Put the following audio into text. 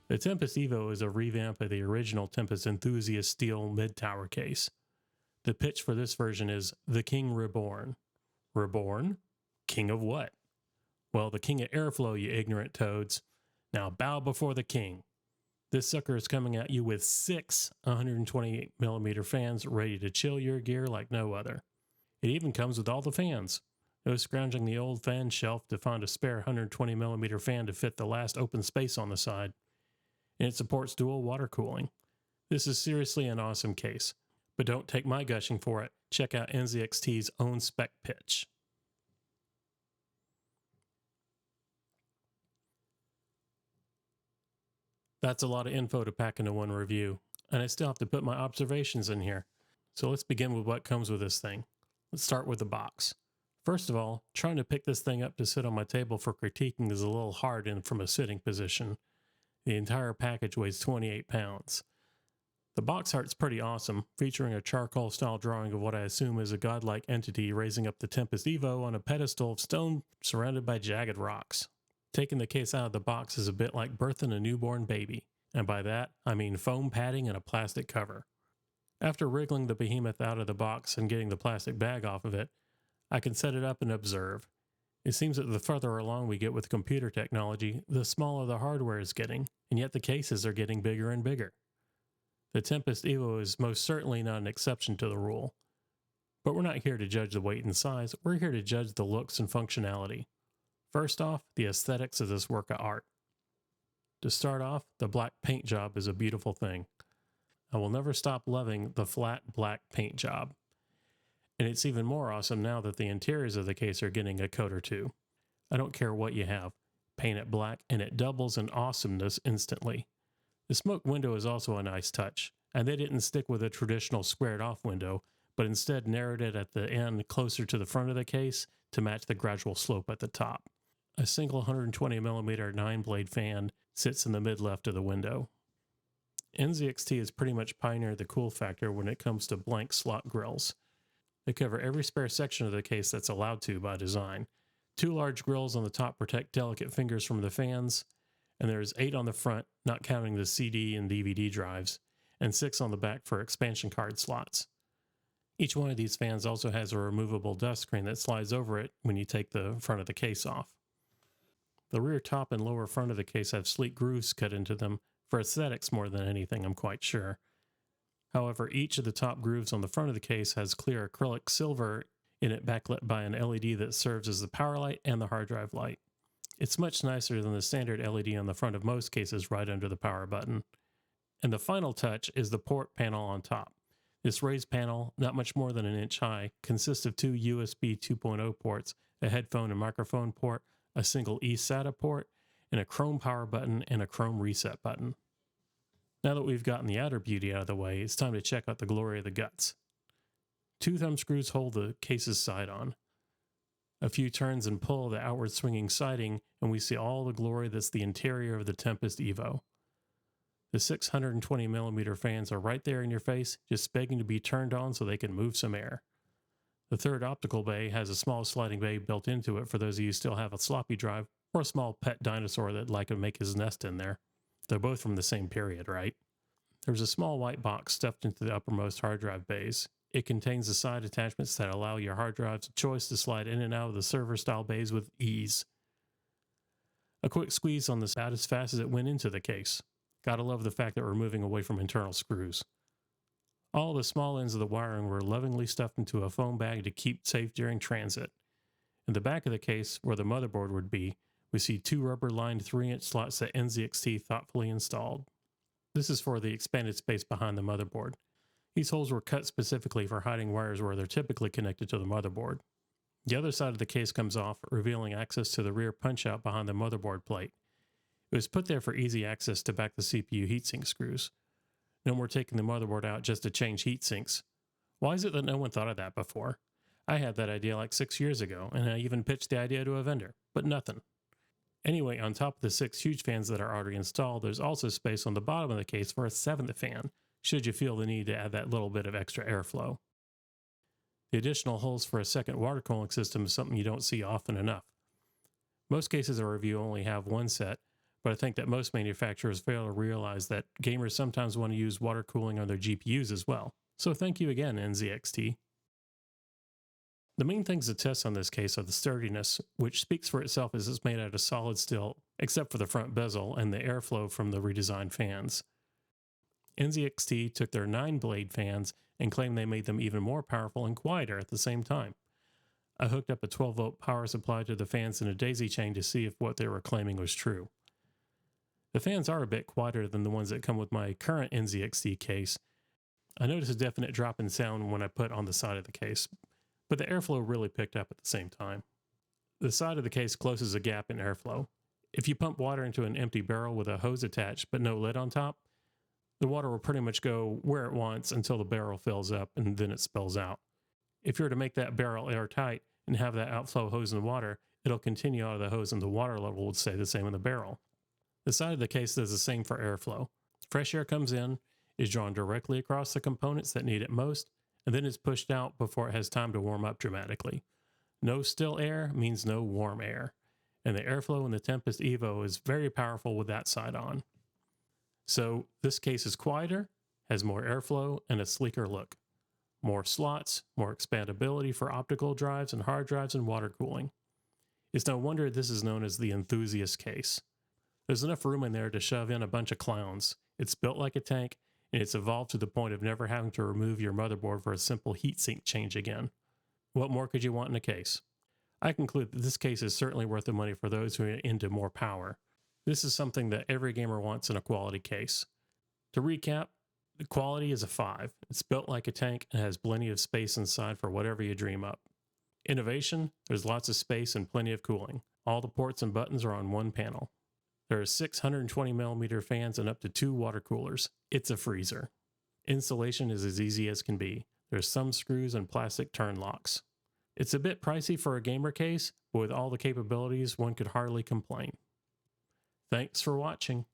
The Tempest Evo is a revamp of the original Tempest Enthusiast steel mid-tower case. The pitch for this version is the King Reborn. Reborn? King of what? Well, the king of airflow, you ignorant toads. Now bow before the king. This sucker is coming at you with 6 128mm fans ready to chill your gear like no other. It even comes with all the fans. No scrounging the old fan shelf to find a spare 120mm fan to fit the last open space on the side. And it supports dual water cooling. This is seriously an awesome case. But don't take my gushing for it. Check out NZXT's own spec pitch. That's a lot of info to pack into one review, and I still have to put my observations in here. So let's begin with what comes with this thing. Let's start with the box. First of all, trying to pick this thing up to sit on my table for critiquing is a little hard from a sitting position. The entire package weighs 28 pounds. The box art's pretty awesome, featuring a charcoal-style drawing of what I assume is a godlike entity raising up the Tempest Evo on a pedestal of stone surrounded by jagged rocks. Taking the case out of the box is a bit like birthing a newborn baby, and by that, I mean foam padding and a plastic cover. After wriggling the behemoth out of the box and getting the plastic bag off of it, I can set it up and observe. It seems that the further along we get with computer technology, the smaller the hardware is getting, and yet the cases are getting bigger and bigger. The Tempest Evo is most certainly not an exception to the rule. But we're not here to judge the weight and size, we're here to judge the looks and functionality. First off, the aesthetics of this work of art. To start off, the black paint job is a beautiful thing. I will never stop loving the flat black paint job. And it's even more awesome now that the interiors of the case are getting a coat or two. I don't care what you have, paint it black and it doubles in awesomeness instantly. The smoke window is also a nice touch, and they didn't stick with a traditional squared off window, but instead narrowed it at the end closer to the front of the case to match the gradual slope at the top. A single 120mm 9-blade fan sits in the mid-left of the window. NZXT has pretty much pioneered the cool factor when it comes to blank slot grills. They cover every spare section of the case that's allowed to by design. 2 large grills on the top protect delicate fingers from the fans, and there's 8 on the front, not counting the CD and DVD drives, and 6 on the back for expansion card slots. Each one of these fans also has a removable dust screen that slides over it when you take the front of the case off. The rear top and lower front of the case have sleek grooves cut into them, for aesthetics more than anything, I'm quite sure. However, each of the top grooves on the front of the case has clear acrylic silver in it backlit by an LED that serves as the power light and the hard drive light. It's much nicer than the standard LED on the front of most cases right under the power button. And the final touch is the port panel on top. This raised panel, not much more than an inch high, consists of 2 USB 2.0 ports, a headphone and microphone port, a single eSATA port, and a chrome power button and a chrome reset button. Now that we've gotten the outer beauty out of the way, it's time to check out the glory of the guts. 2 thumb screws hold the case's side on. A few turns and pull the outward swinging siding, and we see all the glory that's the interior of the Tempest Evo. The 620mm fans are right there in your face, just begging to be turned on so they can move some air. The third optical bay has a small sliding bay built into it for those of you who still have a floppy drive or a small pet dinosaur that'd like to make his nest in there. They're both from the same period, right? There's a small white box stuffed into the uppermost hard drive bays. It contains the side attachments that allow your hard drives of choice to slide in and out of the server-style bays with ease. A quick squeeze on this about as fast as it went into the case. Gotta love the fact that we're moving away from internal screws. All the small ends of the wiring were lovingly stuffed into a foam bag to keep safe during transit. In the back of the case, where the motherboard would be, we see 2 rubber-lined 3-inch slots that NZXT thoughtfully installed. This is for the expanded space behind the motherboard. These holes were cut specifically for hiding wires where they're typically connected to the motherboard. The other side of the case comes off, revealing access to the rear punch-out behind the motherboard plate. It was put there for easy access to back the CPU heatsink screws. No more taking the motherboard out just to change heat sinks. Why is it that no one thought of that before? I had that idea like 6 years ago, and I even pitched the idea to a vendor, but nothing. Anyway, on top of the 6 huge fans that are already installed, there's also space on the bottom of the case for a 7th fan, should you feel the need to add that little bit of extra airflow. The additional holes for a second water cooling system is something you don't see often enough. Most cases I review only have one set, but I think that most manufacturers fail to realize that gamers sometimes want to use water cooling on their GPUs as well. So thank you again, NZXT. The main things to test on this case are the sturdiness, which speaks for itself as it's made out of solid steel, except for the front bezel and the airflow from the redesigned fans. NZXT took their 9-blade fans and claimed they made them even more powerful and quieter at the same time. I hooked up a 12-volt power supply to the fans in a daisy chain to see if what they were claiming was true. The fans are a bit quieter than the ones that come with my current NZXT case. I noticed a definite drop in sound when I put on the side of the case, but the airflow really picked up at the same time. The side of the case closes a gap in airflow. If you pump water into an empty barrel with a hose attached but no lid on top, the water will pretty much go where it wants until the barrel fills up and then it spills out. If you were to make that barrel airtight and have that outflow hose in the water, it'll continue out of the hose and the water level would stay the same in the barrel. The side of the case does the same for airflow. Fresh air comes in, is drawn directly across the components that need it most, and then is pushed out before it has time to warm up dramatically. No still air means no warm air, and the airflow in the Tempest Evo is very powerful with that side on. So this case is quieter, has more airflow, and a sleeker look. More slots, more expandability for optical drives and hard drives and water cooling. It's no wonder this is known as the enthusiast case. There's enough room in there to shove in a bunch of clowns. It's built like a tank, and it's evolved to the point of never having to remove your motherboard for a simple heatsink change again. What more could you want in a case? I conclude that this case is certainly worth the money for those who are into more power. This is something that every gamer wants in a quality case. To recap, the quality is a 5. It's built like a tank and has plenty of space inside for whatever you dream up. Innovation, there's lots of space and plenty of cooling. All the ports and buttons are on one panel. There are 620mm fans and up to 2 water coolers. It's a freezer. Installation is as easy as can be. There's some screws and plastic turn locks. It's a bit pricey for a gamer case, but with all the capabilities, one could hardly complain. Thanks for watching.